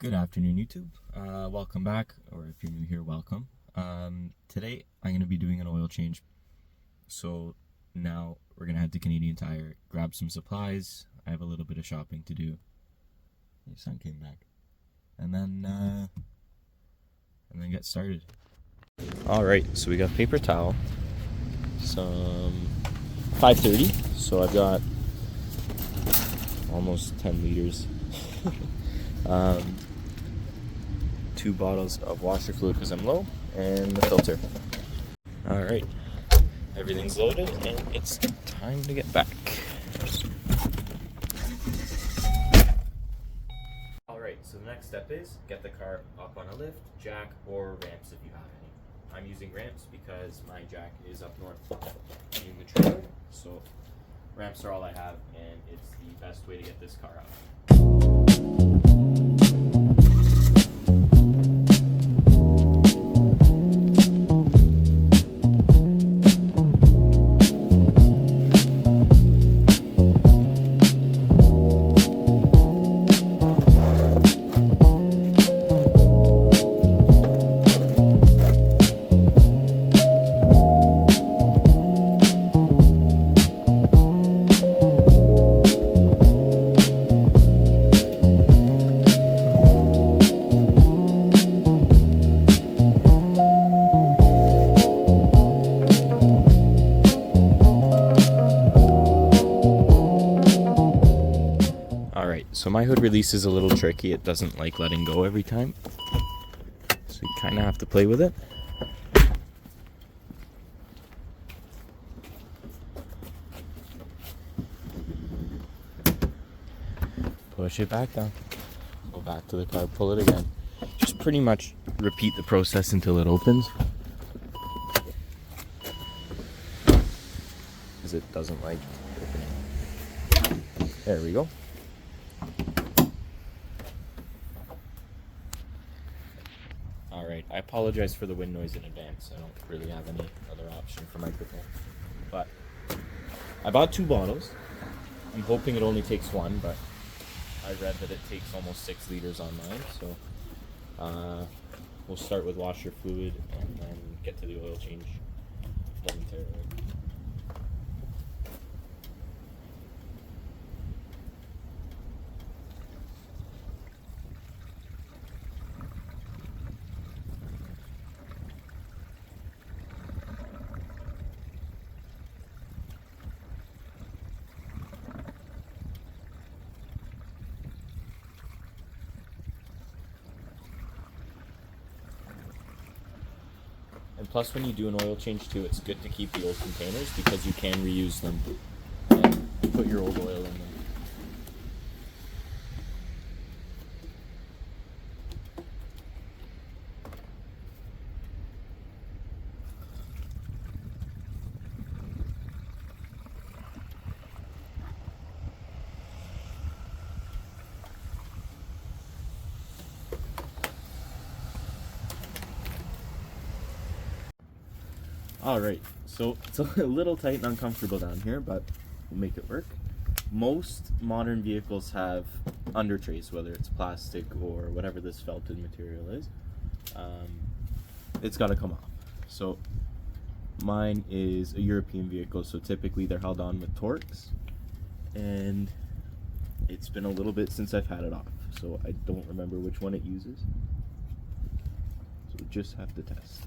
Good afternoon, YouTube. Welcome back, or if you're new here, welcome. Today I'm going to be doing an oil change. So now we're going to head to Canadian Tire, grab some supplies. I have a little bit of shopping to do. Your son came back. And then get started. Alright, so we got paper towel. Some 530. So I've got almost 10 liters. 2 bottles of washer fluid because I'm low, and the filter. Alright, everything's loaded and it's time to get back. Alright, so the next step is get the car up on a lift, jack, or ramps if you have any. I'm using ramps because my jack is up north in the trailer, so ramps are all I have, and it's the best way to get this car up. So my hood release is a little tricky. It doesn't like letting go every time. So you kind of have to play with it. Push it back down. Go back to the car, pull it again. Just pretty much repeat the process until it opens. Because it doesn't like opening. There we go. Alright, I apologize for the wind noise in advance. I don't really have any other option for microphone. But I bought 2 bottles. I'm hoping it only takes 1, but I read that it takes almost 6 liters on mine. So we'll start with washer fluid and then get to the oil change momentarily. And plus, when you do an oil change too, it's good to keep the old containers because you can reuse them and put your old oil in them. Alright, so it's a little tight and uncomfortable down here, but we'll make it work. Most modern vehicles have under trays, whether it's plastic or whatever this felted material is. It's got to come off. So mine is a European vehicle, so typically they're held on with Torx, and it's been a little bit since I've had it off, so I don't remember which one it uses. So we just have to test.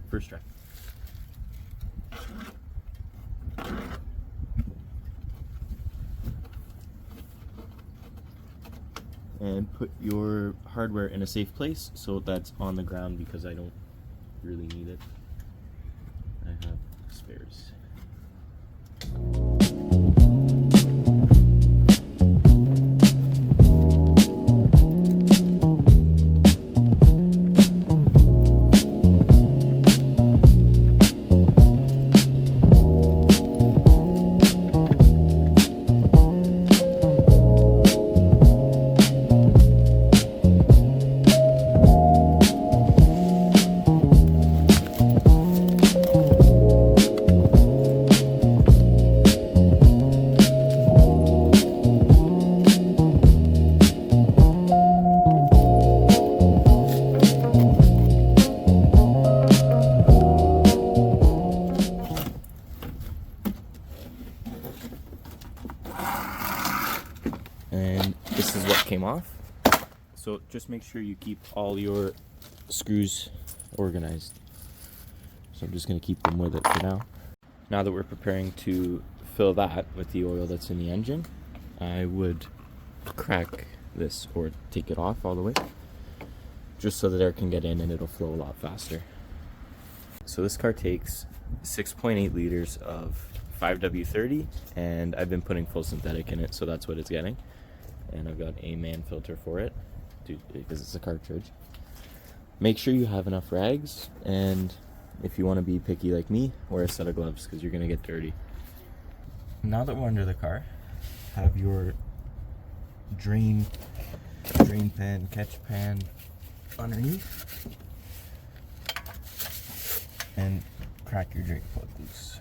First try. And put your hardware in a safe place so that's on the ground because I don't really need it. I have spares. And this is what came off. So just make sure you keep all your screws organized. So I'm just going to keep them with it for now. Now that we're preparing to fill that with the oil that's in the engine, I would crack this or take it off all the way, just so that air can get in and it'll flow a lot faster. So this car takes 6.8 liters of 5W30, and I've been putting full synthetic in it, so that's what it's getting. And I've got a man filter for it, because it's a cartridge. Make sure you have enough rags, and if you want to be picky like me, wear a set of gloves because you're going to get dirty. Now that we're under the car, have your drain pan, catch pan underneath, and crack your drain plug loose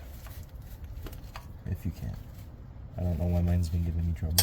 if you can. I don't know why mine's been giving me trouble.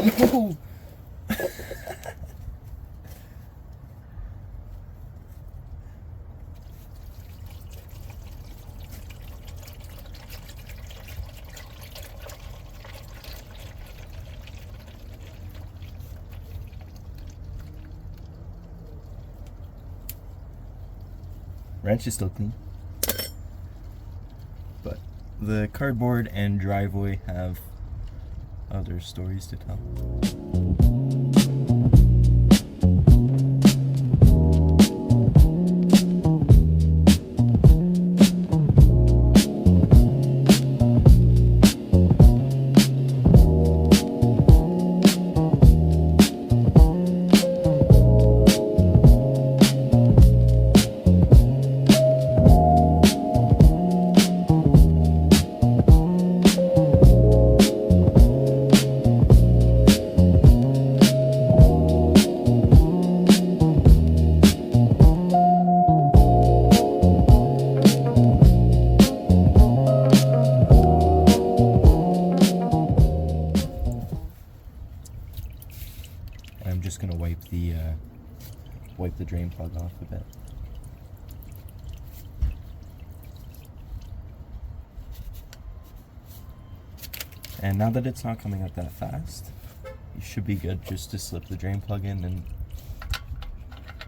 No! Wrench is still clean, but the cardboard and driveway have other stories to tell. I'm just gonna wipe the drain plug off a bit. And now that it's not coming out that fast, you should be good just to slip the drain plug in and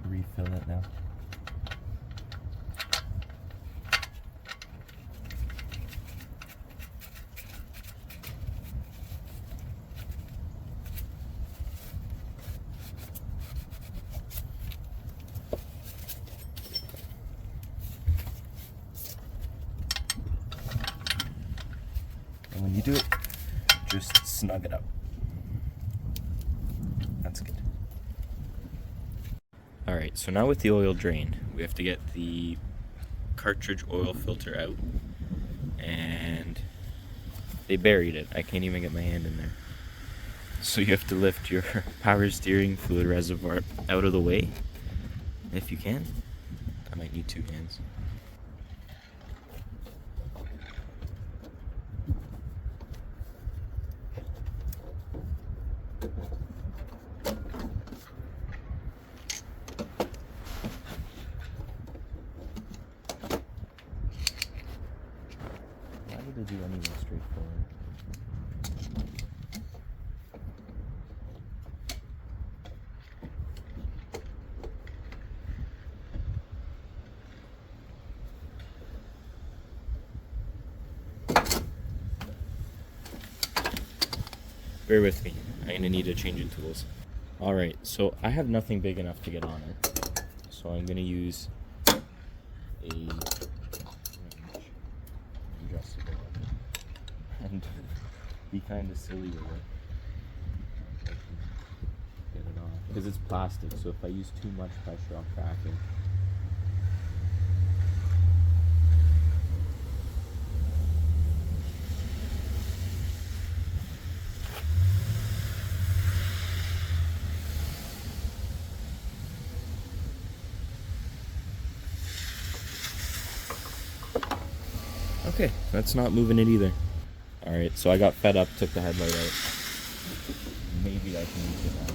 refill it now. And when you do it, just snug it up. That's good. Alright, so now with the oil drain, we have to get the cartridge oil filter out. And they buried it. I can't even get my hand in there. So you have to lift your power steering fluid reservoir out of the way. If you can. I might need 2 hands. Why would they do anything straightforward? Bear with me, I'm gonna need a change in tools. Alright, so I have nothing big enough to get on it. So I'm gonna use a adjustable and be kind of silly with it. I can get it off. Because it's plastic, so if I use too much pressure, I'll crack it. Okay, that's not moving it either. Alright, so I got fed up, took the headlight out. Maybe I can use it now.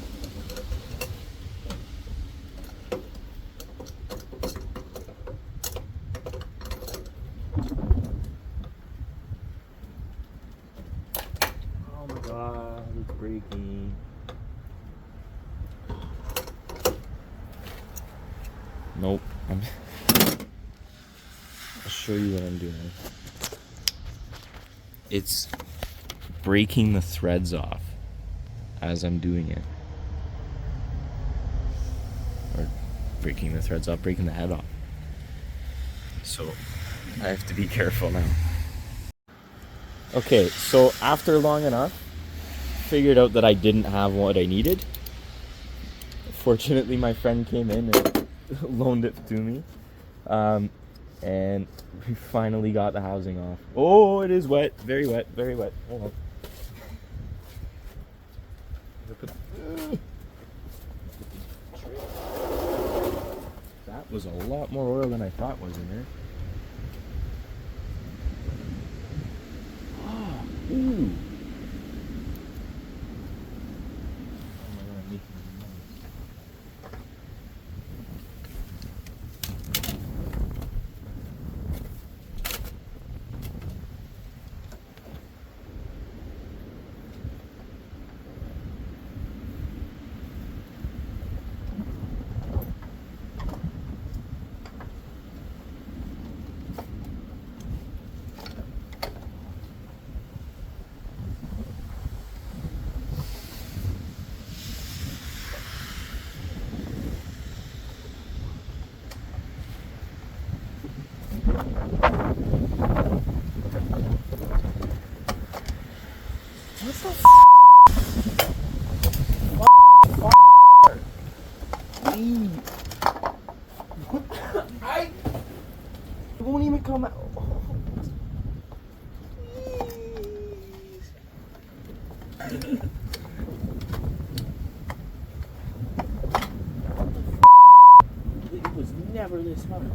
Oh my god, it's breaking. Nope. I'll show you what I'm doing. It's breaking the threads off as I'm doing it. Or breaking the threads off, breaking the head off. So I have to be careful now. Okay, so after long enough, figured out that I didn't have what I needed. Fortunately, my friend came in and loaned it to me. And we finally got the housing off. Oh, it is wet. Very wet. Very wet. Hold on. That was a lot more oil than I thought was in there. Oh, ooh. It won't even come out. It was never this hard.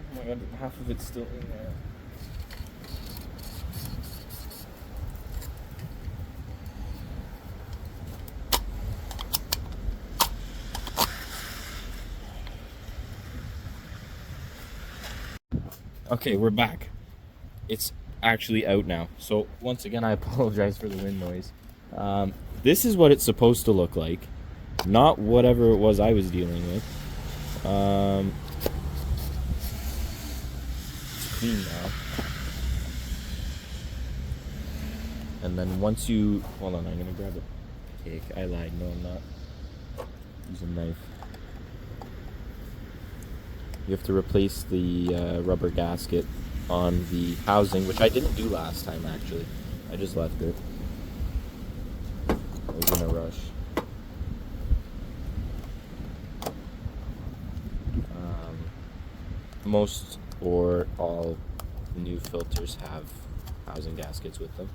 Oh my god, half of it's still in there. Okay, we're back. It's actually out now. So once again, I apologize for the wind noise. This is what it's supposed to look like, not whatever it was I was dealing with. It's clean now. And then once you... Hold on, I'm going to grab a pick. I lied. No, I'm not. Use a knife. You have to replace the rubber gasket on the housing, which I didn't do last time, actually. I just left it. I was in a rush. Most or all new filters have housing gaskets with them.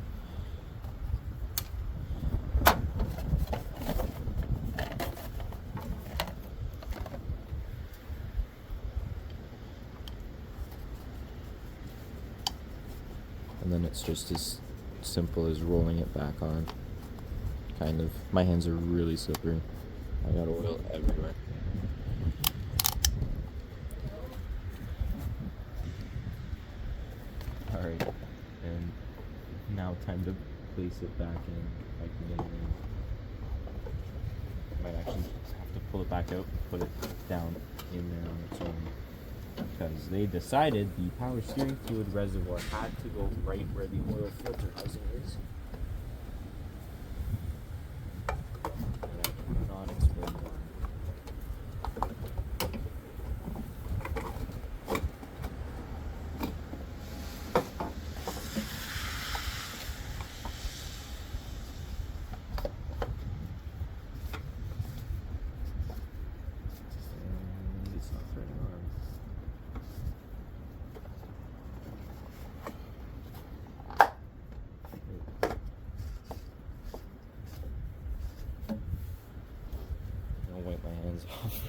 And then it's just as simple as rolling it back on. Kind of. My hands are really slippery. I got oil everywhere. Alright. And now time to place it back in. If I can get it in. I might actually have to pull it back out and put it down in there on its own. Because they decided the power steering fluid reservoir had to go right where the oil filter housing is. And I cannot explain why.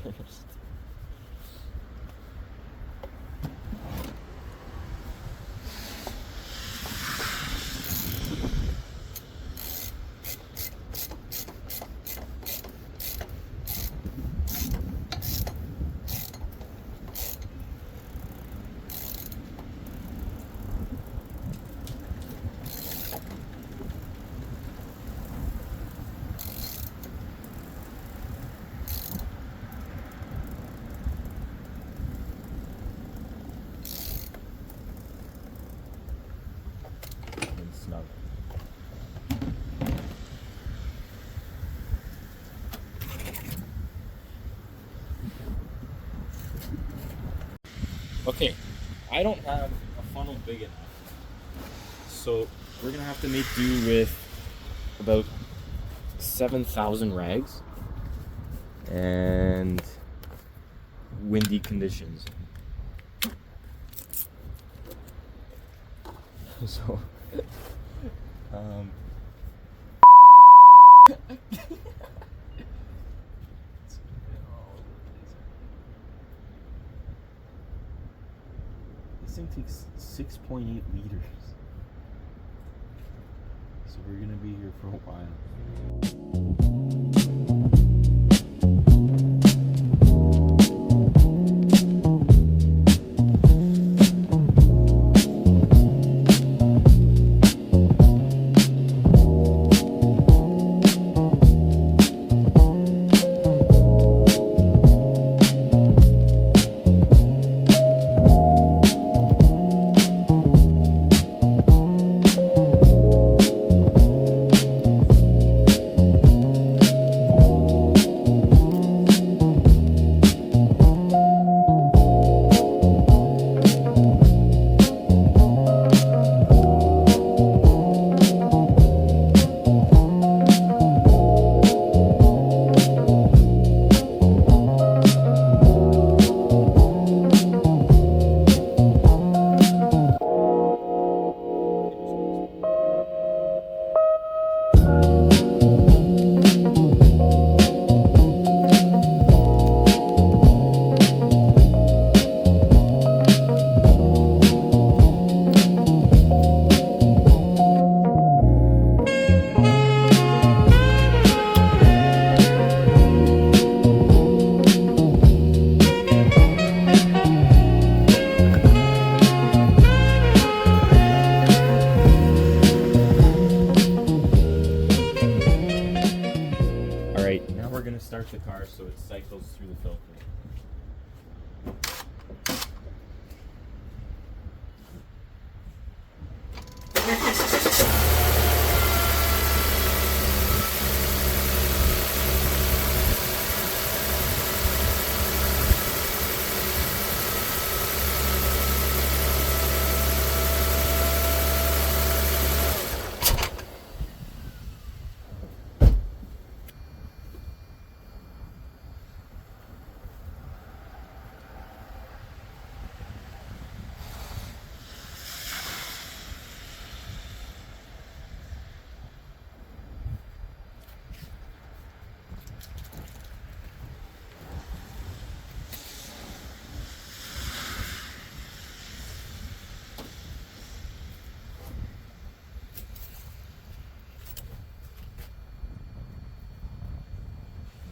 first. Snug. Okay, I don't have a funnel big enough, so we're gonna have to make do with about 7,000 rags and windy conditions. So, this thing takes 6.8 liters. So we're gonna be here for a while. We're going to start the car so it cycles through the filter.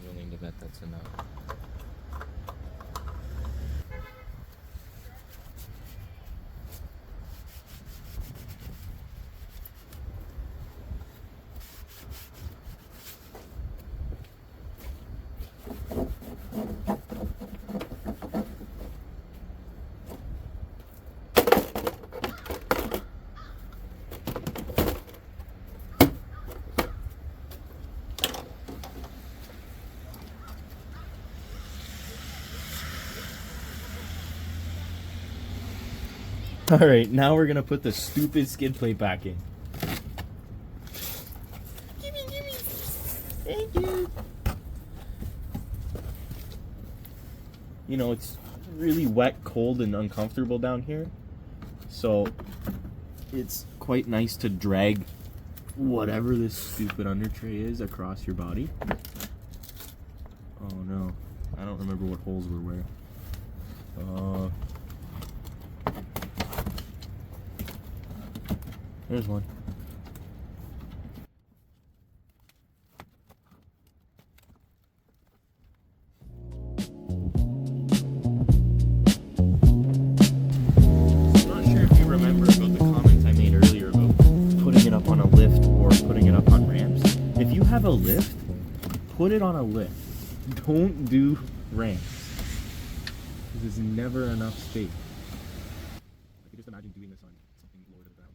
I'm willing to bet that's enough. Alright, now we're gonna put the stupid skid plate back in. Gimme. Thank you. You know, it's really wet, cold, and uncomfortable down here. So, it's quite nice to drag whatever this stupid under tray is across your body. Oh no. I don't remember what holes were where. There's one. I'm not sure if you remember about the comment I made earlier about putting it up on a lift or putting it up on ramps. If you have a lift, put it on a lift. Don't do ramps. There's never enough space. I can just imagine doing this on something lower to the ground.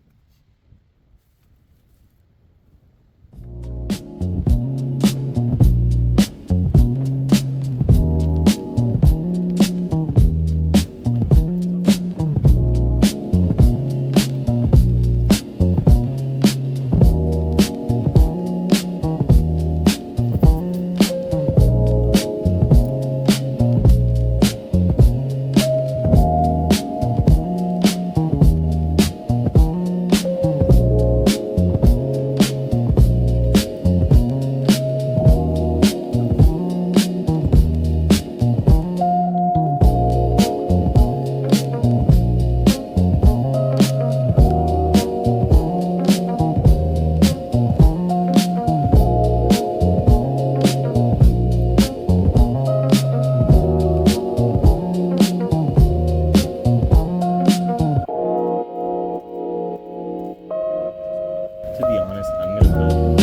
To be honest, I'm gonna build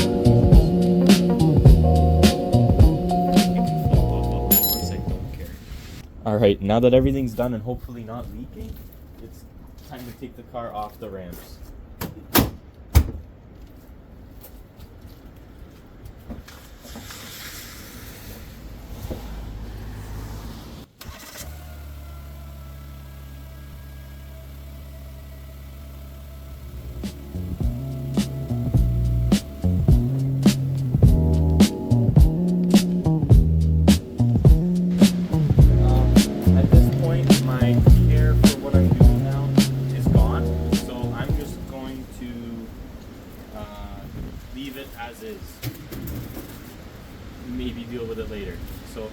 once I don't care. Alright, now that everything's done and hopefully not leaking, it's time to take the car off the ramps. Leave it as is. Maybe deal with it later. So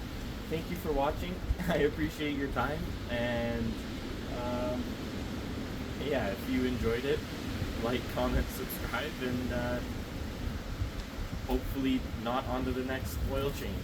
thank you for watching. I appreciate your time, and yeah, if you enjoyed it, like, comment, subscribe, and hopefully not onto the next oil change.